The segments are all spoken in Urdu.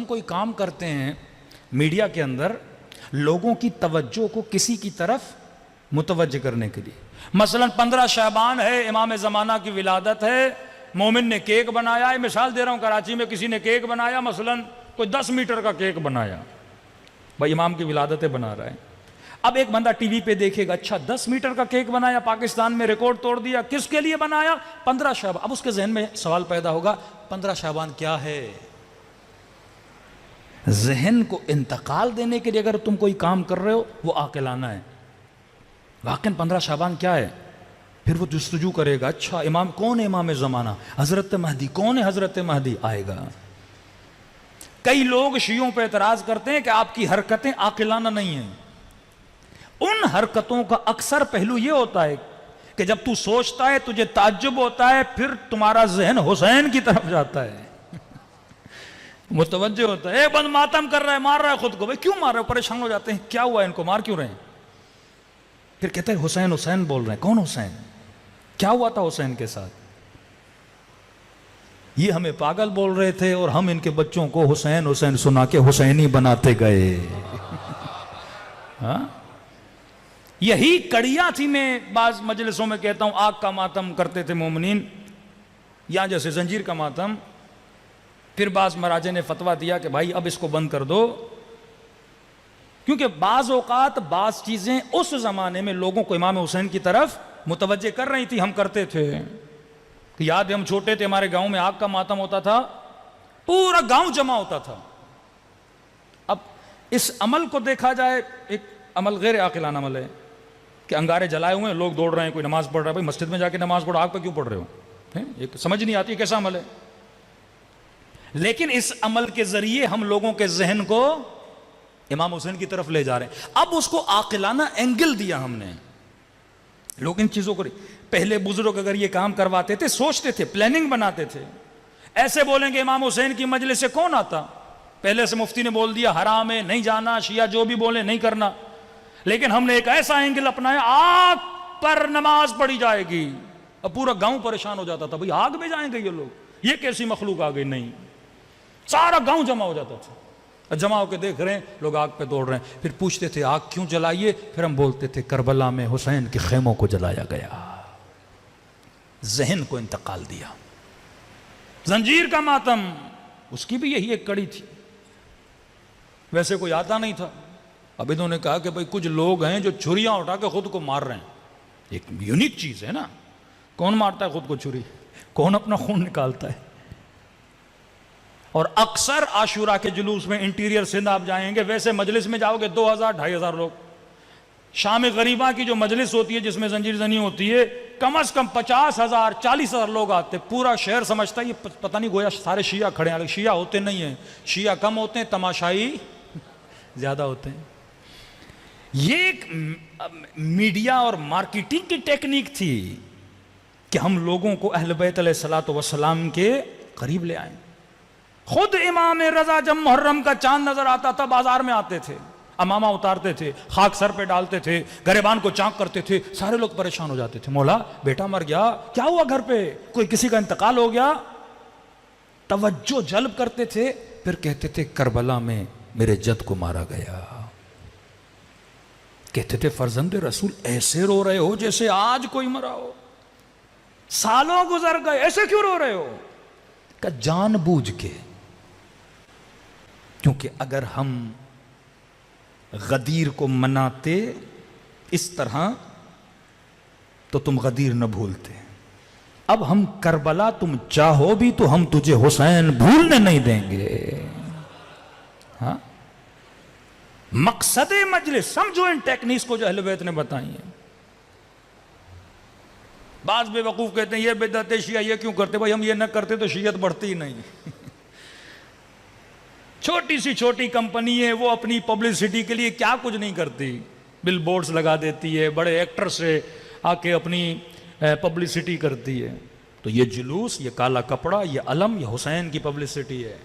کوئی کام کرتے ہیں میڈیا کے اندر لوگوں کی توجہ کو کسی کی طرف متوجہ کرنے کے لیے، مثلا 15 شعبان ہے، امام زمانہ کی ولادت ہے، مومن نے کیک بنایا ہے، مثال دے رہا ہوں، کراچی میں کسی نے کیک بنایا، مثلا کوئی 10 میٹر کا کیک بنایا، بھائی امام کی ولادتیں بنا رہا ہے۔ اب ایک بندہ ٹی وی پہ دیکھے گا، اچھا 10 میٹر کا کیک بنایا، پاکستان میں ریکارڈ توڑ دیا، کس کے لیے بنایا؟ 15 شعبان۔ اب اس کے ذہن میں سوال پیدا ہوگا، 15 شعبان کیا ہے؟ ذہن کو انتقال دینے کے لیے اگر تم کوئی کام کر رہے ہو وہ عاقلانہ ہے، واقعاً 15 شعبان کیا ہے؟ پھر وہ جستجو کرے گا، اچھا امام کون ہے؟ امام زمانہ حضرت مہدی۔ کون ہے حضرت مہدی؟ آئے گا۔ کئی لوگ شیعوں پہ اعتراض کرتے ہیں کہ آپ کی حرکتیں عاقلانہ نہیں ہیں۔ ان حرکتوں کا اکثر پہلو یہ ہوتا ہے کہ جب تو سوچتا ہے تجھے تعجب ہوتا ہے، پھر تمہارا ذہن حسین کی طرف جاتا ہے، متوجہ ہوتا ہے۔ ایک بند ماتم کر رہا ہے، مار رہا ہے خود کو، بھئی کیوں مار رہے ہو؟ پریشان ہو جاتے ہیں، کیا ہوا ہے ان کو، مار کیوں رہے ہیں؟ پھر کہتے ہیں حسین حسین بول رہے ہیں۔ کون حسین؟ کیا ہوا تھا حسین کے ساتھ؟ یہ ہمیں پاگل بول رہے تھے اور ہم ان کے بچوں کو حسین حسین سنا کے حسینی بناتے گئے۔ ہاں، یہی کڑیاں تھی۔ میں بعض مجلسوں میں کہتا ہوں آگ کا ماتم کرتے تھے مومنین، یا جیسے زنجیر کا ماتم۔ پھر بعض مراجع نے فتویٰ دیا کہ بھائی اب اس کو بند کر دو، کیونکہ بعض اوقات بعض چیزیں اس زمانے میں لوگوں کو امام حسین کی طرف متوجہ کر رہی تھی۔ ہم کرتے تھے، یاد ہے ہم چھوٹے تھے، ہمارے گاؤں میں آگ کا ماتم ہوتا تھا، پورا گاؤں جمع ہوتا تھا۔ اب اس عمل کو دیکھا جائے، ایک عمل غیر عاقلانہ عمل ہے کہ انگارے جلائے ہوئے ہیں، لوگ دوڑ رہے ہیں، کوئی نماز پڑھ رہا ہے، بھائی مسجد میں جا کے نماز پڑھو، آگ پہ کیوں پڑھ رہے ہو؟ ایک سمجھ نہیں آتی کیسا عمل ہے۔ لیکن اس عمل کے ذریعے ہم لوگوں کے ذہن کو امام حسین کی طرف لے جا رہے ہیں۔ اب اس کو عاقلانہ اینگل دیا ہم نے، لوگ ان چیزوں کو، پہلے بزرگ اگر یہ کام کرواتے تھے، سوچتے تھے، پلاننگ بناتے تھے۔ ایسے بولیں گے امام حسین کی مجلس سے کون آتا؟ پہلے سے مفتی نے بول دیا حرام ہے، نہیں جانا، شیعہ جو بھی بولے نہیں کرنا۔ لیکن ہم نے ایک ایسا اینگل اپنایا، آگ پر نماز پڑھی جائے گی۔ اب پورا گاؤں پریشان ہو جاتا تھا، بھئی آگ میں جائیں گے یہ لوگ، یہ کیسی مخلوق آ گئی؟ نہیں، سارا گاؤں جمع ہو جاتا تھا، جمع ہو کے دیکھ رہے ہیں لوگ آگ پہ دوڑ رہے ہیں۔ پھر پوچھتے تھے آگ کیوں جلائیے؟ پھر ہم بولتے تھے کربلا میں حسین کے خیموں کو جلایا گیا۔ ذہن کو انتقال دیا۔ زنجیر کا ماتم، اس کی بھی یہی ایک کڑی تھی، ویسے کوئی آتا نہیں تھا۔ اب انہوں نے کہا کہ بھئی کچھ لوگ ہیں جو چھریاں اٹھا کے خود کو مار رہے ہیں۔ ایک یونیک چیز ہے نا، کون مارتا ہے خود کو چھری؟ کون اپنا خون نکالتا ہے؟ اور اکثر عاشورہ کے جلوس میں انٹیریئر سندھ آپ جائیں گے، ویسے مجلس میں جاؤ گے 2000 2500 لوگ۔ شام غریبہ کی جو مجلس ہوتی ہے جس میں زنجیر زنی ہوتی ہے، کم از کم 50,000 40,000 لوگ آتے، پورا شہر سمجھتا ہے یہ پتہ نہیں گویا سارے شیعہ کھڑے ہیں۔ شیعہ ہوتے نہیں ہیں، شیعہ کم ہوتے ہیں، تماشائی زیادہ ہوتے ہیں۔ یہ ایک میڈیا اور مارکیٹنگ کی ٹیکنیک تھی کہ ہم لوگوں کو اہل بیت علیہ الصلوۃ والسلام کے قریب لے آئیں۔ خود امام رضا جب محرم کا چاند نظر آتا تھا بازار میں آتے تھے، امامہ اتارتے تھے، خاک سر پہ ڈالتے تھے، گریبان کو چاک کرتے تھے، سارے لوگ پریشان ہو جاتے تھے، مولا بیٹا مر گیا، کیا ہوا گھر پہ، کوئی کسی کا انتقال ہو گیا؟ توجہ جلب کرتے تھے، پھر کہتے تھے کربلا میں میرے جد کو مارا گیا۔ کہتے تھے فرزند رسول ایسے رو رہے ہو جیسے آج کوئی مرا ہو، سالوں گزر گئے، ایسے کیوں رو رہے ہو؟ کہ جان بوجھ کے، کیونکہ اگر ہم غدیر کو مناتے اس طرح تو تم غدیر نہ بھولتے۔ اب ہم کربلا تم چاہو بھی تو ہم تجھے حسین بھولنے نہیں دیں گے۔ ہاں، مقصد مجلس سمجھو ان ٹیکنیکس کو جو اہل بیت نے بتائی ہیں۔ بعض بے وقوف کہتے ہیں یہ بدعت شیعہ یہ کیوں کرتے؟ بھائی ہم یہ نہ کرتے تو شیعت بڑھتی ہی نہیں۔ چھوٹی سی چھوٹی کمپنی ہے، وہ اپنی پبلسٹی کے لیے کیا کچھ نہیں کرتی، بل بورڈز لگا دیتی ہے، بڑے ایکٹر سے آ کے اپنی پبلسٹی کرتی ہے۔ تو یہ جلوس، یہ کالا کپڑا، یہ علم، یہ حسین کی پبلسٹی ہے۔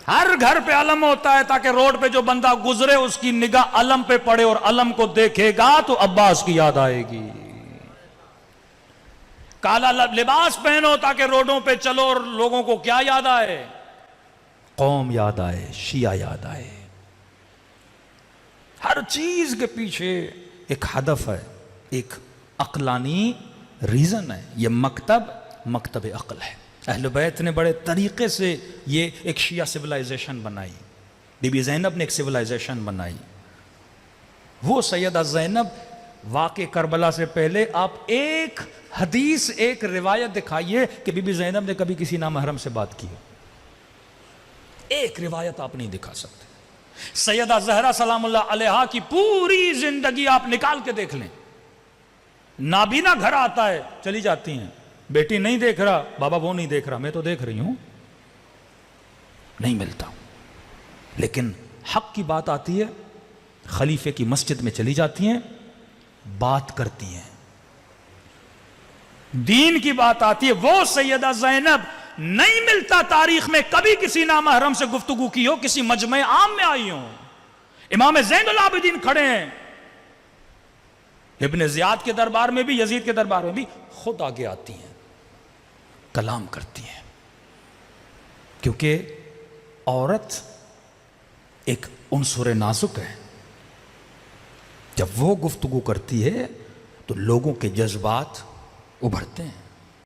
ہر گھر پہ علم ہوتا ہے تاکہ روڈ پہ جو بندہ گزرے اس کی نگاہ علم پہ پڑے اور علم کو دیکھے گا تو عباس کی یاد آئے گی۔ کالا لباس پہنو تاکہ روڈوں پہ چلو اور لوگوں کو کیا یاد آئے؟ قوم یاد آئے، شیعہ یاد آئے. ہر چیز کے پیچھے ایک ہدف ہے، ایک عقلانی ریزن ہے. یہ مکتب عقل ہے. اہل بیت نے بڑے طریقے سے یہ ایک شیعہ سیولائزیشن بنائی. بی بی زینب نے ایک سیولائزیشن بنائی. وہ سیدہ زینب واقع کربلا سے پہلے آپ ایک حدیث، ایک روایت دکھائیے کہ بی بی زینب نے کبھی کسی نامحرم سے بات کی. ایک روایت آپ نہیں دکھا سکتے. سیدہ زہرا سلام اللہ علیہا کی پوری زندگی آپ نکال کے دیکھ لیں. نابینا گھر آتا ہے چلی جاتی ہیں. بیٹی نہیں دیکھ رہا، بابا وہ نہیں دیکھ رہا، میں تو دیکھ رہی ہوں. نہیں ملتا. لیکن حق کی بات آتی ہے، خلیفے کی مسجد میں چلی جاتی ہیں، بات کرتی ہیں. دین کی بات آتی ہے. وہ سیدہ زینب نہیں ملتا تاریخ میں کبھی کسی نامحرم سے گفتگو کی ہو، کسی مجمع عام میں آئی ہو. امام زین العابدین کھڑے ہیں، ابن زیاد کے دربار میں بھی، یزید کے دربار میں بھی، خود آگے آتی ہیں، کلام کرتی ہیں. کیونکہ عورت ایک عنصر نازک ہے. جب وہ گفتگو کرتی ہے تو لوگوں کے جذبات ابھرتے ہیں.